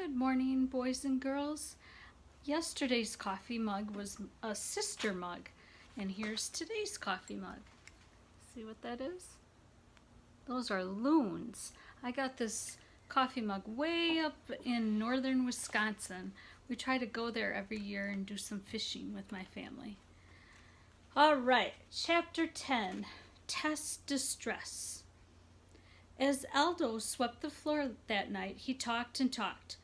Good morning, boys and girls. Yesterday's coffee mug was a sister mug, and here's today's coffee mug. See what that is? Those are loons. I got this coffee mug way up in northern Wisconsin. We try to go there every year and do some fishing with my family. All right, Chapter 10, Test Distress. As Aldo swept the floor that night, he talked and talked.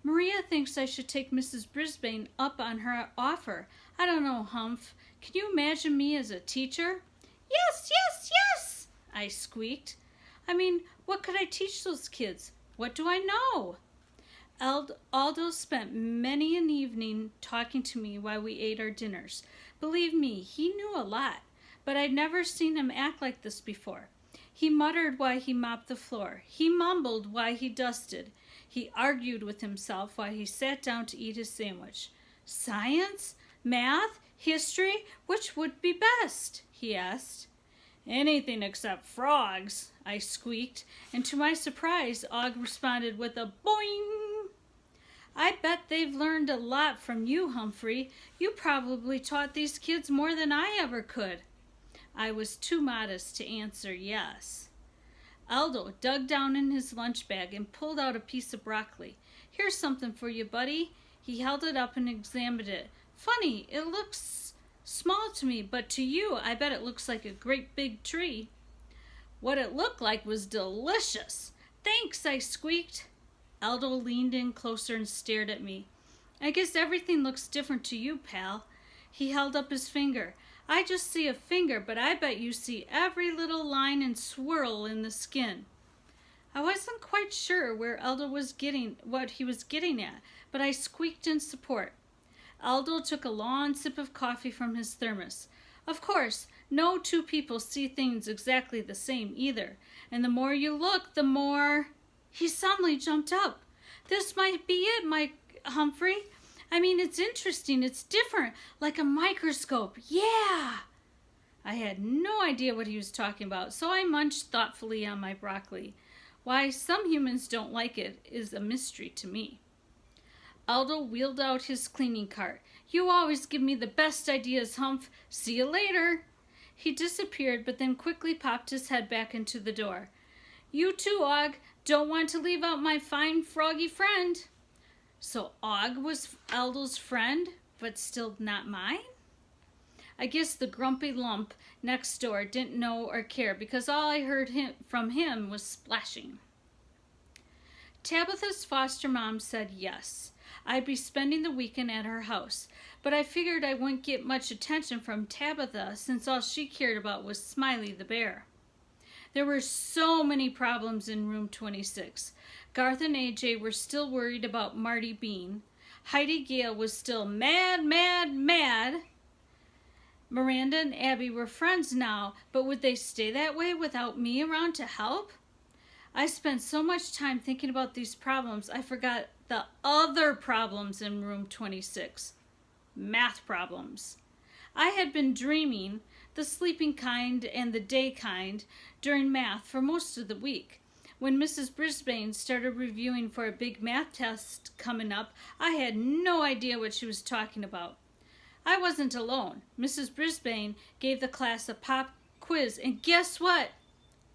Maria thinks I should take Mrs. Brisbane up on her offer. I don't know, Humph. Can you imagine me as a teacher? Yes, yes, yes, I squeaked. I mean, what could I teach those kids? What do I know? Aldo spent many an evening talking to me while we ate our dinners. Believe me, he knew a lot, but I'd never seen him act like this before. He muttered while he mopped the floor. He mumbled while he dusted. He argued with himself while he sat down to eat his sandwich. Science? Math? History? Which would be best? He asked. Anything except frogs, I squeaked, and to my surprise, Og responded with a boing. I bet they've learned a lot from you, Humphrey. You probably taught these kids more than I ever could. I was too modest to answer yes. Aldo dug down in his lunch bag and pulled out a piece of broccoli. Here's something for you, buddy. He held it up and examined it. Funny, it looks small to me, but to you, I bet it looks like a great big tree. What it looked like was delicious. Thanks, I squeaked. Aldo leaned in closer and stared at me. I guess everything looks different to you, pal. He held up his finger. I just see a finger, but I bet you see every little line and swirl in the skin. I wasn't quite sure where Aldo was what he was getting at, but I squeaked in support. Aldo took a long sip of coffee from his thermos. Of course, no two people see things exactly the same either, and the more you look, the more... He suddenly jumped up. This might be it, my Humphrey. I mean, it's interesting, it's different, like a microscope. Yeah! I had no idea what he was talking about, so I munched thoughtfully on my broccoli. Why some humans don't like it is a mystery to me. Aldo wheeled out his cleaning cart. You always give me the best ideas, Humph. See you later. He disappeared, but then quickly popped his head back into the door. You too, Og. Don't want to leave out my fine froggy friend. So Og was Aldo's friend, but still not mine? I guess the grumpy lump next door didn't know or care because all I heard from him was splashing. Tabitha's foster mom said yes. I'd be spending the weekend at her house, but I figured I wouldn't get much attention from Tabitha since all she cared about was Smiley the bear. There were so many problems in room 26. Garth and AJ were still worried about Marty Bean. Heidi Gale was still mad, mad, mad. Miranda and Abby were friends now, but would they stay that way without me around to help? I spent so much time thinking about these problems, I forgot the other problems in room 26. Math problems. I had been dreaming, the sleeping kind and the day kind, during math for most of the week. When Mrs. Brisbane started reviewing for a big math test coming up, I had no idea what she was talking about. I wasn't alone. Mrs. Brisbane gave the class a pop quiz, and guess what?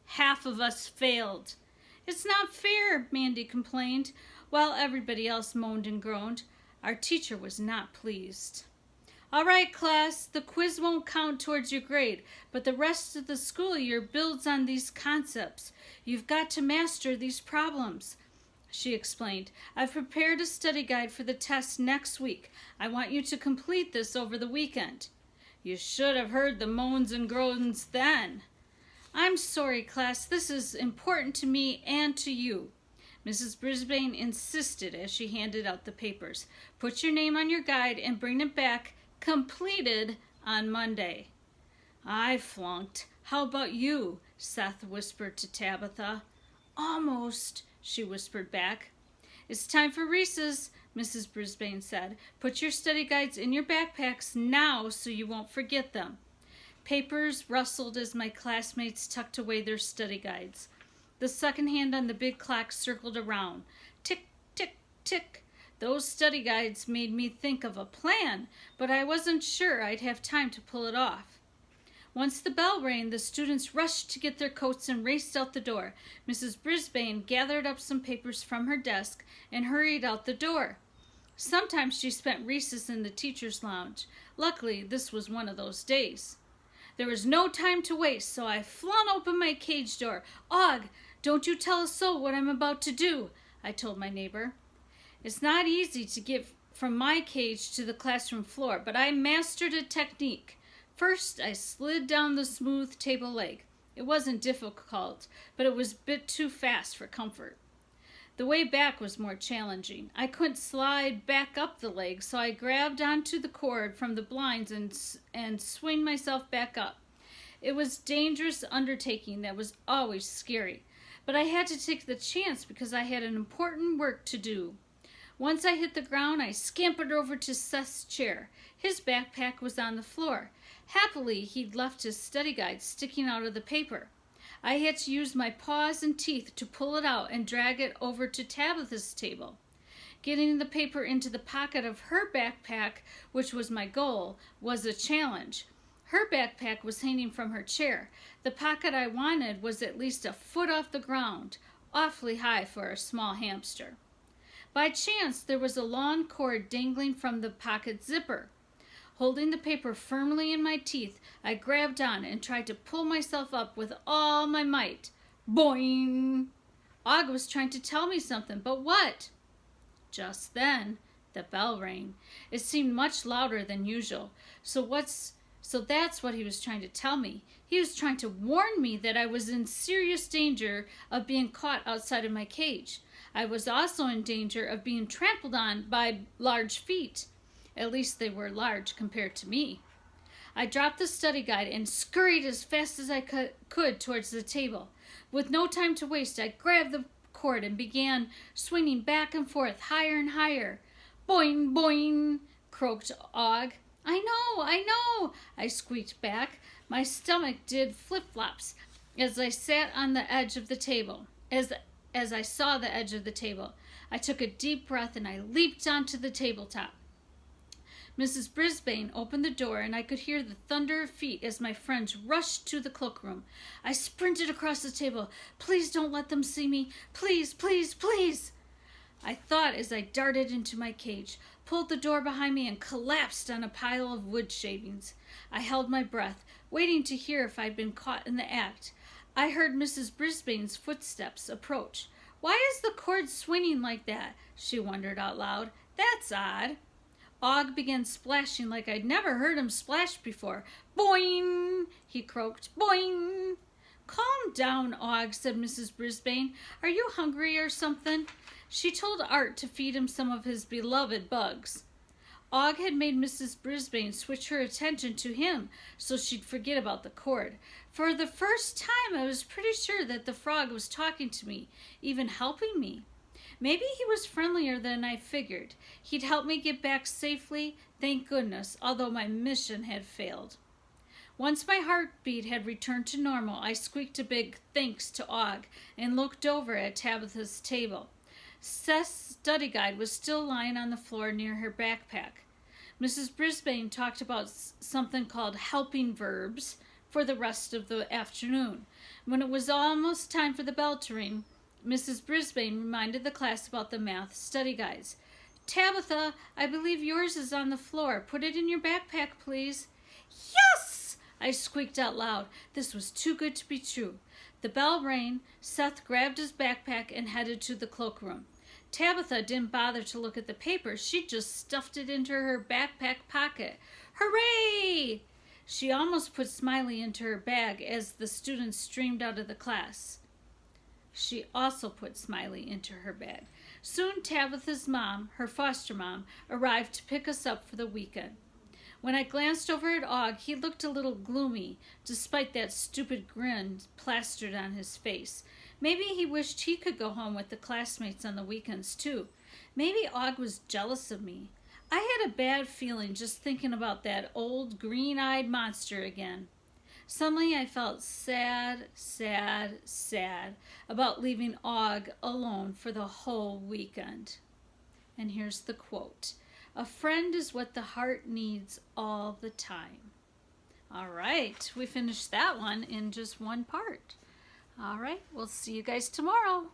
Half of us failed. It's not fair, Mandy complained, while everybody else moaned and groaned. Our teacher was not pleased. All right, class, the quiz won't count towards your grade, but the rest of the school year builds on these concepts. You've got to master these problems, she explained. I've prepared a study guide for the test next week. I want you to complete this over the weekend. You should have heard the moans and groans then. I'm sorry, class. This is important to me and to you. Mrs. Brisbane insisted as she handed out the papers. Put your name on your guide and bring it back completed on Monday. I flunked. How about you? Seth whispered to Tabitha. Almost, she whispered back. It's time for recess, Mrs. Brisbane said. Put your study guides in your backpacks now so you won't forget them. Papers rustled as my classmates tucked away their study guides. The second hand on the big clock circled around. Tick, tick, tick. Those study guides made me think of a plan, but I wasn't sure I'd have time to pull it off. Once the bell rang, the students rushed to get their coats and raced out the door. Mrs. Brisbane gathered up some papers from her desk and hurried out the door. Sometimes she spent recess in the teacher's lounge. Luckily, this was one of those days. There was no time to waste, so I flung open my cage door. Og, don't you tell a soul what I'm about to do, I told my neighbor. It's not easy to get from my cage to the classroom floor, but I mastered a technique. First, I slid down the smooth table leg. It wasn't difficult, but it was a bit too fast for comfort. The way back was more challenging. I couldn't slide back up the leg, so I grabbed onto the cord from the blinds and swing myself back up. It was a dangerous undertaking that was always scary, but I had to take the chance because I had an important work to do. Once I hit the ground, I scampered over to Seth's chair. His backpack was on the floor. Happily, he'd left his study guide sticking out of the paper. I had to use my paws and teeth to pull it out and drag it over to Tabitha's table. Getting the paper into the pocket of her backpack, which was my goal, was a challenge. Her backpack was hanging from her chair. The pocket I wanted was at least a foot off the ground, awfully high for a small hamster. By chance, there was a long cord dangling from the pocket zipper. Holding the paper firmly in my teeth, I grabbed on and tried to pull myself up with all my might. Boing! Og was trying to tell me something, but what? Just then, the bell rang. It seemed much louder than usual. So that's what he was trying to tell me. He was trying to warn me that I was in serious danger of being caught outside of my cage. I was also in danger of being trampled on by large feet. At least they were large compared to me. I dropped the study guide and scurried as fast as I could towards the table. With no time to waste, I grabbed the cord and began swinging back and forth, higher and higher. Boing, boing, croaked Og. I know, I squeaked back. My stomach did flip-flops as I sat on the edge of the table. As I saw the edge of the table, I took a deep breath and I leaped onto the tabletop. Mrs. Brisbane opened the door and I could hear the thunder of feet as my friends rushed to the cloakroom. I sprinted across the table. Please don't let them see me. Please, please, please. I thought as I darted into my cage, pulled the door behind me and collapsed on a pile of wood shavings. I held my breath, waiting to hear if I'd been caught in the act. I heard Mrs. Brisbane's footsteps approach. Why is the cord swinging like that? She wondered out loud. That's odd. Og began splashing like I'd never heard him splash before. Boing! He croaked. Boing! Calm down, Og, said Mrs. Brisbane. Are you hungry or something? She told Art to feed him some of his beloved bugs. Og had made Mrs. Brisbane switch her attention to him so she'd forget about the cord. For the first time, I was pretty sure that the frog was talking to me, even helping me. Maybe he was friendlier than I figured. He'd help me get back safely, thank goodness, although my mission had failed. Once my heartbeat had returned to normal, I squeaked a big thanks to Og and looked over at Tabitha's table. Seth's study guide was still lying on the floor near her backpack. Mrs. Brisbane talked about something called helping verbs for the rest of the afternoon. When it was almost time for the bell to ring, Mrs. Brisbane reminded the class about the math study guides. Tabitha, I believe yours is on the floor. Put it in your backpack, please. Yes! I squeaked out loud. This was too good to be true. The bell rang. Seth grabbed his backpack and headed to the cloakroom. Tabitha didn't bother to look at the paper. She just stuffed it into her backpack pocket. Hooray! She almost put Smiley into her bag as the students streamed out of the class. She also put Smiley into her bag. Soon Tabitha's mom, her foster mom, arrived to pick us up for the weekend. When I glanced over at Og, he looked a little gloomy, despite that stupid grin plastered on his face. Maybe he wished he could go home with the classmates on the weekends, too. Maybe Og was jealous of me. I had a bad feeling just thinking about that old green-eyed monster again. Suddenly I felt sad about leaving Og alone for the whole weekend. And here's the quote. A friend is what the heart needs all the time. All right, we finished that one in just one part. All right, we'll see you guys tomorrow.